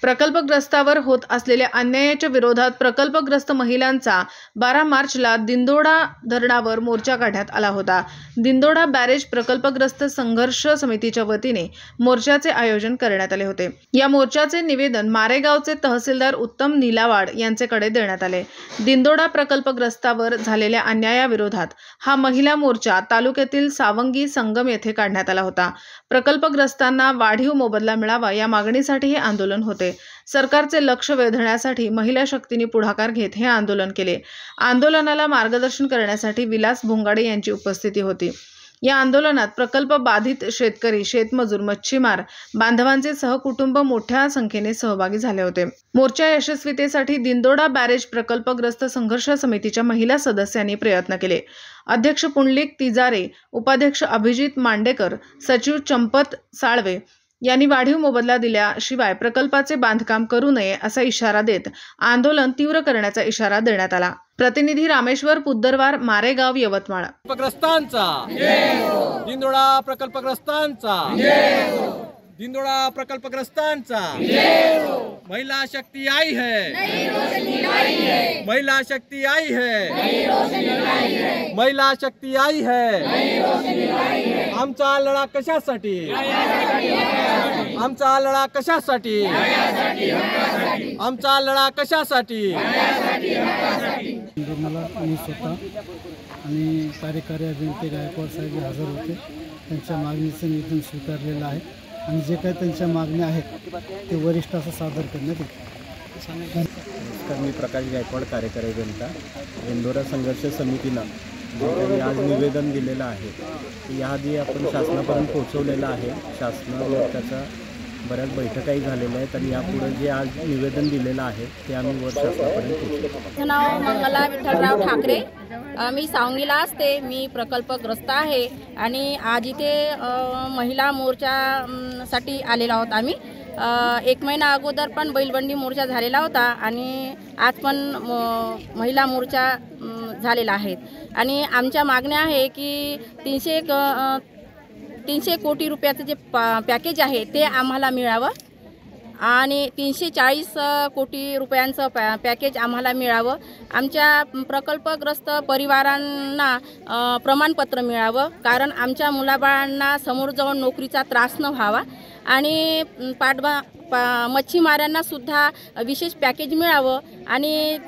प्रकल्पग्रस्तावर होत असलेल्या अन्यायाच्या विरोधात प्रकल्पग्रस्त महिलांचा 12 मार्चला दिंडोडा धरणावर मोर्चा काढण्यात आला होता। दिंडोडा बॅरेज प्रकल्पग्रस्त संघर्ष समितीच्या वतीने मोर्चाचे आयोजन करण्यात आले होते। या मोर्चाचे निवेदन मारेगावचे तहसीलदार उत्तम नीलावाड यांच्याकडे देण्यात आले। दिंडोडा प्रकल्पग्रस्तावर झालेल्या अन्यायाविरोधात हा महिला मोर्चा तालुक्यातील सावंगी संगम येथे काढण्यात आला होता। प्रकल्पग्रस्तांना वाढीव मोबदला मिळावा या मागणीसाठी हे आंदोलन होते। सरकारचे लक्ष वेधण्यासाठी महिला शक्तीने पुढाकार घेत हे आंदोलन केले। आंदोलनाला मार्गदर्शन करण्यासाठी विलास भोंगाडे यांची उपस्थिती होती। या आंदोलनात प्रकल्प बाधित शेतकरी, शेतमजूर, मच्छीमार बांधवांचे सहकुटुंब मोठ्या संख्येने सहभागी झाले होते। मोर्चा यशस्वीतेसाठी दिंडोडा बॅरेज प्रकल्पग्रस्त संघर्ष समितीच्या महिला सदस्यांनी प्रयत्न केले। अध्यक्ष पुंडलिक तिजारे, उपाध्यक्ष अभिजित मांडेकर, सचिव चंपत साळवे यांनी वाढीव मोबदला दिल्याशिवाय प्रकल्पाचे बांधकाम करू नये असा इशारा देत आंदोलन तीव्र करण्याचा इशारा देण्यात आला। प्रतिनिधी रामेश्वर पुद्दरवार, मारेगाव, यवतमाळ। दिंडोडा प्रकल्पग्रस्तांचा दिंडोडा प्रकल्पग्रस्तांचा महिला शक्ती आई है, महिला शक्ती आई है, महिला शक्ती आई है। आमचा लढा कशासाठी, आमचा लढा कशासाठी, आमचा लढा कशासाठी। मला मी स्वतः आणि कार्यकारी अभियंते गायकवाड साहेब हजर होते। त्यांच्या मागणीचं निवेदन स्वीकारलेलं आहे आणि जे काही त्यांच्या मागण्या आहेत ते वरिष्ठांना सादर करण्यात येतील। नमस्कार, मी प्रकाश गायकवाड, कार्यकारी अभियंता। दिंडोरा संघर्ष समितीनं जे काही आज निवेदन दिलेलं आहे याआधी आपण शासनापर्यंत पोहोचवलेलं आहे। शासनावर त्याचा बऱ्याच बैठकाही झालेल्या आहेत आणि यापुढे जे आज निवेदन दिलेलं आहे ते आम्ही वर शासनापर्यंत पोहोचवू। माझं नाव मंगला विठ्ठलराव ठाकरे, मी सावंगीला असते। मी प्रकल्पग्रस्त आहे आणि आज इथे महिला मोर्चासाठी आलेलो आहोत आम्ही। 1 महिना अगोदर पण बैलबंडी मोर्चा झालेला होता आणि आज पण महिला मोर्चा झालेला आहे आणि आमच्या मागण्या आहे की 300 कोटी रुपयाचं जे पॅकेज आहे ते आम्हाला मिळावं आणि 340 कोटी रुपयांचं पॅकेज आम्हाला मिळावं। आमच्या प्रकल्पग्रस्त परिवारांना प्रमाणपत्र मिळावं, कारण आमच्या मुलाबाळांना समोर जाऊन नोकरीचा त्रास न व्हावा आणि मच्छीमारांना सुद्धा विशेष पॅकेज मिळावं आणि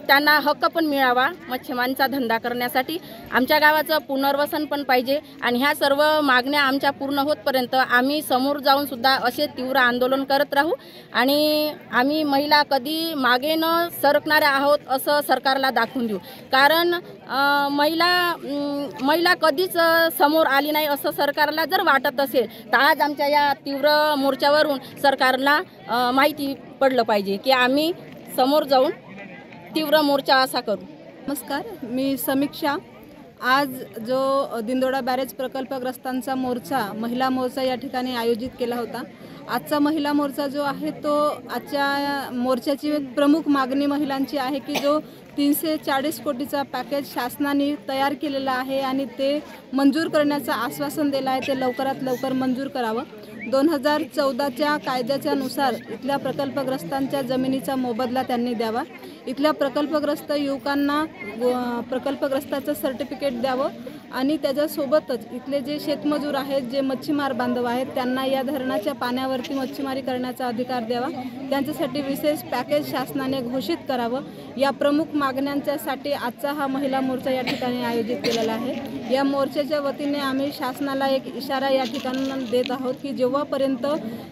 त्यांना हक्क पण मिळावा मच्छीमारांचा धंदा करण्यासाठी। आमच्या गावाचं पुनर्वसन पण पाहिजे आणि ह्या सर्व मागण्या आमच्या पूर्ण होतपर्यंत आम्ही समोर जाऊन सुद्धा असे तीव्र आंदोलन करत राहू आणि आम्ही महिला कधी मागे न सरकणाऱ्या आहोत असं सरकारला दाखवून देऊ। कारण महिला कधीच समोर आली नाही असं सरकारला जर वाटत असेल तर आज आमच्या या तीव्र मोर्चावरून सरकारला माहिती पडलं पाहिजे की आम्ही समोर जाऊन तीव्र मोर्चा असा करू। नमस्कार, मी समीक्षा। आज जो दिंडोडा बॅरेज प्रकल्पग्रस्तांचा मोर्चा, महिला मोर्चा या ठिकाणी आयोजित केला होता। आजचा महिला मोर्चा जो आहे तो आजच्या मोर्चाची प्रमुख मागणी महिलांची आहे की जो 340 कोटीचा पॅकेज शासनाने तयार केलेला आहे आणि ते मंजूर करण्याचं आश्वासन दिलं आहे, ते लवकरात लवकर मंजूर करावं। 2014च्या कायद्याच्या नुसार इथल्या प्रकल्पग्रस्तांच्या जमिनीचा मोबदला त्यांनी द्यावा। इथल्या प्रकल्पग्रस्त युवकांना प्रकल्पग्रस्ताचं सर्टिफिकेट द्यावं आणि त्याच्यासोबतच इथले जे शेतमजूर आहेत, जे मच्छीमार बांधव आहेत, त्यांना या धरणाच्या पाण्यावरती मच्छीमारी करण्याचा अधिकार द्यावा। त्यांच्यासाठी विशेष पॅकेज शासनाने घोषित करावं। या प्रमुख मागण्यांच्यासाठी आजचा हा महिला मोर्चा या ठिकाणी आयोजित केलेला आहे। या मोर्चाच्या वतीने आम्ही शासनाला एक इशारा या ठिकाणी देत आहोत की जेव्हापर्यंत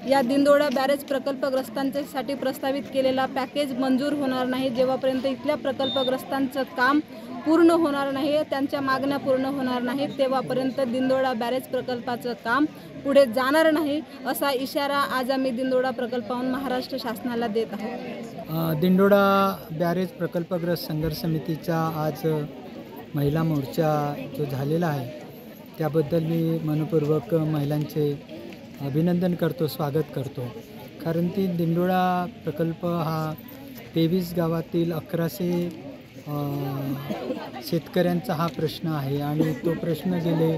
या दिंडोडा बॅरेज प्रकल्पग्रस्तांच्यासाठी प्रस्तावित केलेला पॅकेज मंजूर होणार नाही, जेव्हापर्यंत इथल्या प्रकल्पग्रस्तांचं काम पूर्ण होणार नाही, त्यांच्या मागण्या पूर्ण होणार नाहीत, तेव्हापर्यंत दिंडोडा बॅरेज प्रकल्पाचं काम पुढे जाणार नाही असा इशारा आज आम्ही दिंडोडा प्रकल्पाहून महाराष्ट्र शासनाला देत आहोत। दिंडोडा बॅरेज प्रकल्पग्रस्त संघर्ष समितीचा आज महिला मोर्चा जो झालेला आहे त्याबद्दल मी मनपूर्वक महिलांचे अभिनंदन करतो, स्वागत करतो। कारण ती दिंडोडा प्रकल्प हा 23 गावातील 1100 शेतकऱ्यांचा हा प्रश्न आहे आणि तो प्रश्न गेले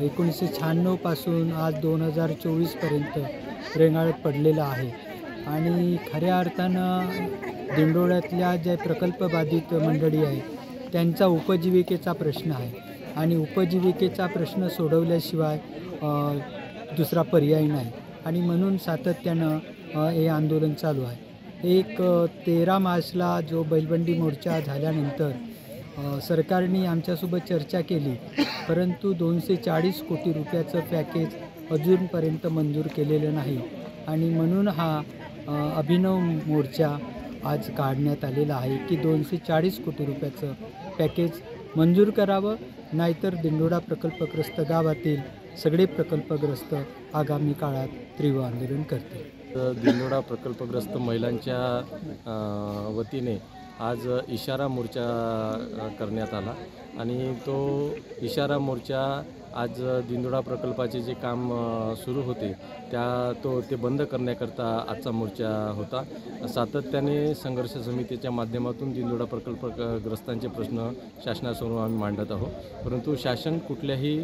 1996 पासून आज 2024 पर्यंत रेंगाळत पडलेला आहे। आणि खऱ्या अर्थानं दिंडोळ्यातल्या जे प्रकल्पबाधित मंडळी आहे त्यांचा उपजीविकेचा प्रश्न आहे आणि उपजीविकेचा प्रश्न सोडवल्याशिवाय दुसरा पर्याय नाही आणि म्हणून सातत्यानं हे आंदोलन चालू आहे। 13 मार्चला जो बैलबंडी मोर्चा झाल्यानंतर सरकारने आमच्यासोबत चर्चा केली, परंतु 240 कोटी रुपयाचं पॅकेज अजूनपर्यंत मंजूर केलेलं नाही आणि म्हणून हा अभिनव मोर्चा आज काढण्यात आलेला आहे की 240 कोटी रुपयाचं पॅकेज मंजूर करावं, नाहीतर दिंडोळा प्रकल्पग्रस्त गावातील सगळे प्रकल्पग्रस्त आगामी काळात तीव्र आंदोलन करतील। दिंडोळा प्रकल्पग्रस्त महिलांच्या वतीने आज इशारा मोर्चा करण्यात आला आणि तो इशारा मोर्चा आज दिंडोळा प्रकल्पाचे जे काम सुरू होते ते बंद करण्याकरता आजचा मोर्चा होता। सातत्याने संघर्ष समितीच्या माध्यमातून दिंडोळा प्रकल्पग्रस्तांचे प्रश्न शासनासमोर आम्ही मांडत आहोत, परंतु शासन कुठल्याही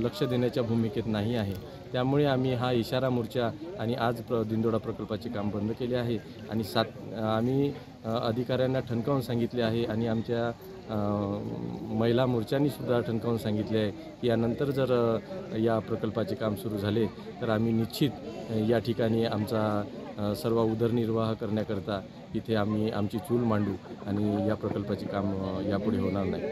लक्ष देण्याच्या भूमिकेत नाही आहे। त्यामुळे आम्ही हा इशारा मोर्चा आणि आज दिंडोळा प्रकल्पाचे काम बंद केले आहे आणि आम्ही अधिकाऱ्यांना ठणकावून सांगितले आहे आणि आमच्या महिला मोर्चांनी सुद्धा ठणकावून सांगितले आहे की यानंतर जर या प्रकल्पाचे काम सुरू झाले तर आम्ही निश्चित या ठिकाणी आमचा सर्व उदरनिर्वाह करण्याकरता इथे आम्ही आमची चूल मांडू आणि या प्रकल्पाचे काम यापुढे होणार नाही।